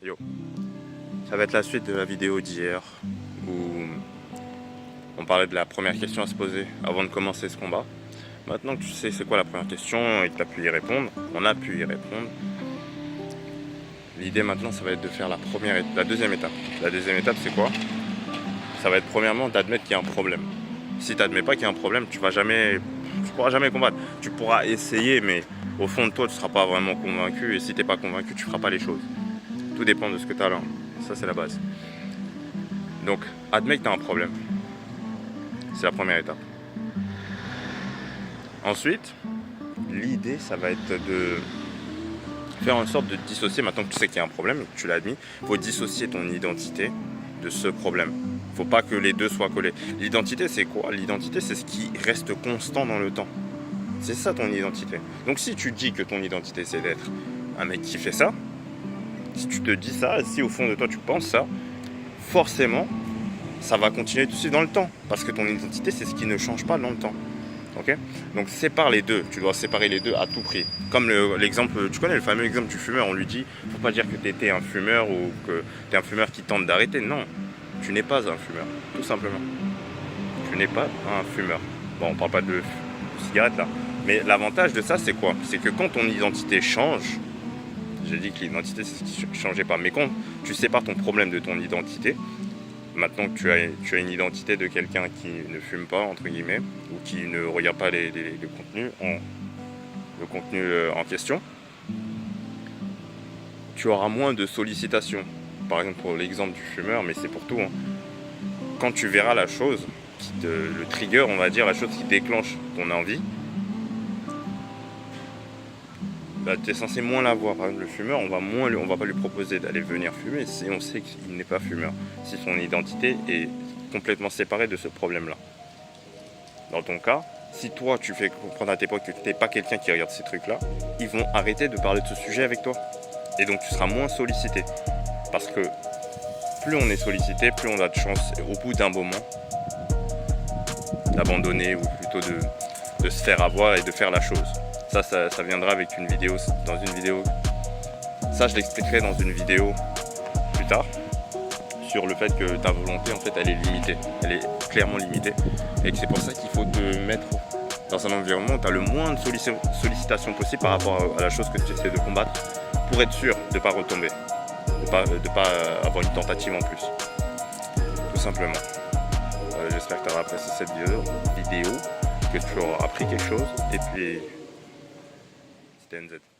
Yo, ça va être la suite de la vidéo d'hier où on parlait de la première question à se poser avant de commencer ce combat. Maintenant que tu sais c'est quoi la première question et que tu as pu y répondre, on a pu y répondre. L'idée maintenant ça va être de faire la deuxième étape. La deuxième étape c'est quoi? Ça va être premièrement d'admettre qu'il y a un problème. Si tu n'admets pas qu'il y a un problème, tu pourras jamais combattre. Tu pourras essayer mais au fond de toi tu ne seras pas vraiment convaincu et si tu n'es pas convaincu tu ne feras pas les choses. Tout dépend de ce que tu as là. Ça, c'est la base. Donc, admets que tu as un problème. C'est la première étape. Ensuite, l'idée, ça va être de faire en sorte de dissocier, maintenant que tu sais qu'il y a un problème, que tu l'as admis, il faut dissocier ton identité de ce problème. Il ne faut pas que les deux soient collés. L'identité, c'est quoi? L'identité, c'est ce qui reste constant dans le temps. C'est ça ton identité. Donc, si tu dis que ton identité, c'est d'être un mec qui fait ça, si tu te dis ça, si au fond de toi tu penses ça, forcément, ça va continuer de suivre dans le temps. Parce que ton identité, c'est ce qui ne change pas dans le temps. Okay? Donc sépare les deux. Tu dois séparer les deux à tout prix. Comme l'exemple, tu connais le fameux exemple du fumeur. On lui dit, faut pas dire que tu étais un fumeur ou que tu es un fumeur qui tente d'arrêter. Non, tu n'es pas un fumeur. Tout simplement. Tu n'es pas un fumeur. Bon, on parle pas de cigarette là. Mais l'avantage de ça, c'est quoi? C'est que quand ton identité change, j'ai dit que l'identité, c'est ce qui ne changeait pas. Mais quand tu sépares ton problème de ton identité, maintenant que tu as une identité de quelqu'un qui ne fume pas, entre guillemets, ou qui ne regarde pas le contenu en question, tu auras moins de sollicitations. Par exemple, pour l'exemple du fumeur, mais c'est pour tout. Hein. Quand tu verras la chose, le trigger, on va dire, la chose qui déclenche ton envie, bah, tu es censé moins l'avoir. Hein. Le fumeur, on va pas lui proposer d'aller venir fumer si on sait qu'il n'est pas fumeur. Si son identité est complètement séparée de ce problème-là. Dans ton cas, si toi tu fais comprendre à tes potes que tu n'es pas quelqu'un qui regarde ces trucs-là, ils vont arrêter de parler de ce sujet avec toi. Et donc tu seras moins sollicité. Parce que plus on est sollicité, plus on a de chance au bout d'un moment d'abandonner ou plutôt de se faire avoir et de faire la chose. Ça viendra avec une vidéo, dans une vidéo. Ça, je l'expliquerai dans une vidéo plus tard sur le fait que ta volonté, en fait, elle est limitée. Elle est clairement limitée. Et que c'est pour ça qu'il faut te mettre dans un environnement où tu as le moins de sollicitations possible par rapport à la chose que tu essaies de combattre pour être sûr de ne pas retomber, de pas avoir une tentative en plus. Tout simplement. J'espère que tu auras apprécié cette vidéo, que tu auras appris quelque chose. Et puis, c'était NZ.